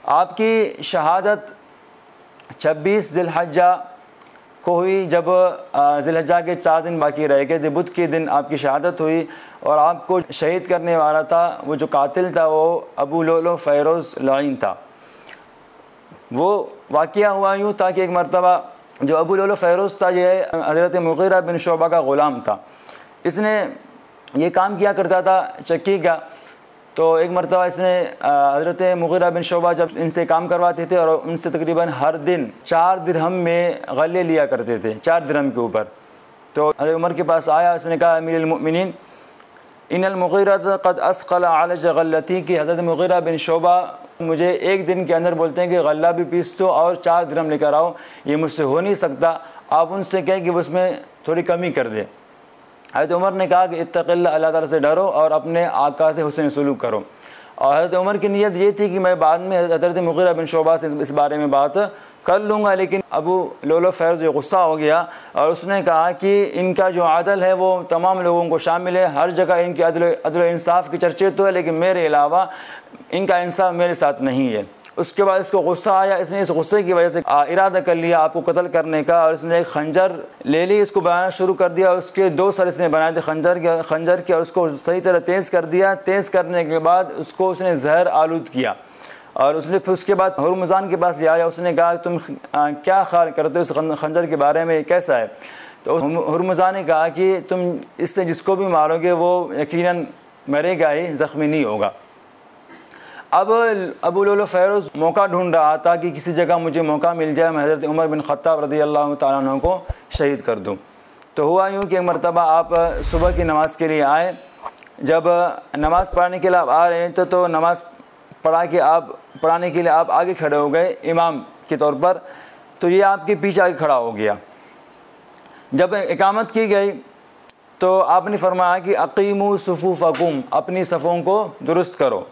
आपकी शहादत 26 ज़िलहज्जा को हुई, जब ज़िलहज्जा के 4 दिन बाकी रह गए थे, बुध के दिन आपकी शहादत हुई। और आपको शहीद करने वाला था, वो जो कातिल था वो अबू लुलु फ़ैरोज़ लईन था। वो वाक़या हुआ यूँ था कि एक मरतबा जो अबू लुलु फ़ैरोज़ था, ये हज़रत मुग़ीरा बिन शुअबा का ग़ुलाम था। इसने ये काम किया करता था चक्की का। तो एक मरतबा इसने हज़रत मुग़ीरा बिन शुअबा जब इनसे काम करवाते थे और उनसे तकरीबन हर दिन 4 दिरहम में गले लिया करते थे, 4 दिरहम के ऊपर। तो हज़रत उमर के पास आया, उसने कहा अमीरुल मोमिनीन इन्नल मुग़ीरा क़द अस्क़ला अलैया गल्लती, कि हज़रत मुग़ीरा बिन शुअबा मुझे एक दिन के अंदर बोलते हैं कि गल्ला भी पीस दो और 4 दिरहम लेकर आओ, ये मुझसे हो नहीं सकता, आप उनसे कहें कि उसमें थोड़ी कमी कर दे। हज़रत उमर ने कहा कि इत्तक़िल्लाह, अल्लाह ताला से डरो और अपने आका से हुस्न सलूक करो। और हज़रत उमर की नीयत ये थी कि मैं बाद में हज़रत मुग़ीरा बिन शुअबा से इस बारे में बात कर लूँगा। लेकिन अबू लुलु फ़ैरोज़ गुस्सा हो गया और उसने कहा कि इनका जो अदल है वो तमाम लोगों को शामिल है, हर जगह इनके अदल इंसाफ़ की चर्चे तो है, लेकिन मेरे अलावा इनका इंसाफ मेरे साथ नहीं है। उसके बाद इसको गुस्सा आया, इसने इस गुस्से की वजह से इरादा कर लिया आपको कत्ल करने का, और इसने एक खंजर ले ली, इसको बनाना शुरू कर दिया। उसके 2 सर इसने बनाए थे खंजर के, और उसको सही तरह तेज़ कर दिया। तेज़ करने के बाद उसको उसने जहर आलूद किया, और उसने फिर उसके बाद हुर्मुज़ान के पास आया। उसने कहा तुम क्या ख्याल करते हो इस खंजर के बारे में, कैसा है? तो हुर्मुज़ान ने कहा कि तुम इससे जिसको भी मारोगे वो यकीनन मरेगा ही, ज़ख्मी नहीं होगा। अब अबू लुलु फ़ैरोज़ मौका ढूंढ रहा था कि किसी जगह मुझे मौका मिल जाए, मैं हज़रत उमर बिन ख़त्ताब रज़ियल्लाहु तआला अन्हु को शहीद कर दूँ। तो हुआ यूँ कि एक मरतबा आप सुबह की नमाज़ के लिए आए। जब नमाज़ पढ़ने के लिए आप आ रहे थे तो नमाज़ पढ़ाने के लिए आप आगे खड़े हो गए इमाम के तौर पर, तो ये आपके पीछे आगे खड़ा हो गया। जब इकामत की गई तो आपने फरमाया कि अक़ीमू सुफ़ूफ़कुम, अपनी सफ़ों को दुरुस्त करो।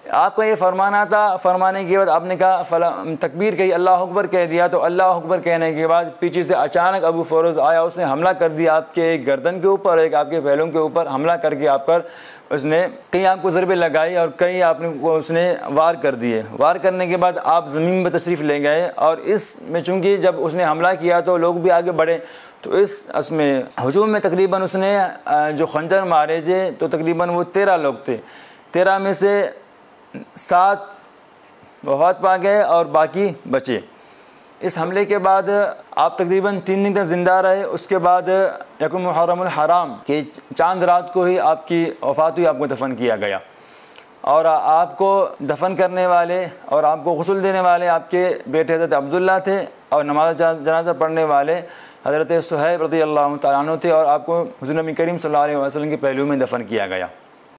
आपका ये फरमाना था। फरमाने के बाद आपने कहा तकबीर कही, अल्लाह अकबर कह दिया। तो अल्लाह अकबर कहने के बाद पीछे से अचानक अबू फ़ैरोज़ आया, उसने हमला कर दिया आपके एक गर्दन के ऊपर, एक आपके पहलुओं के ऊपर हमला करके आप पर उसने कहीं आपको ज़रबे लगाई और कहीं आपने उसने वार कर दिए। वार करने के बाद आप ज़मीन में तशरीफ़ ले गए, और इसमें चूँकि जब उसने हमला किया तो लोग भी आगे बढ़े, तो इसमें हजूम में तकरीबन उसने जो खंजर मारे थे तो तकरीबन वो 13 लोग थे। 13 में से 7 वफ़ात पा गए और बाकी बचे। इस हमले के बाद आप तकरीबन 3 दिन तक ज़िंदा रहे। उसके बाद यकुम मुहर्रमुल हराम के चांद रात को ही आपकी वफ़ात हुई, आपको दफन किया गया। और आपको दफन करने वाले और आपको गुस्ल देने वाले आपके बेटे हज़रत अब्दुल्ला थे, और नमाज जनाजा पढ़ने वाले हज़रत सुहैब रज़ियल्लाहु तआला अन्हु थे, और आपको हुज़ूर नबी करीम सल्लल्लाहु अलैहि वसल्लम के पहलू में दफन किया गया।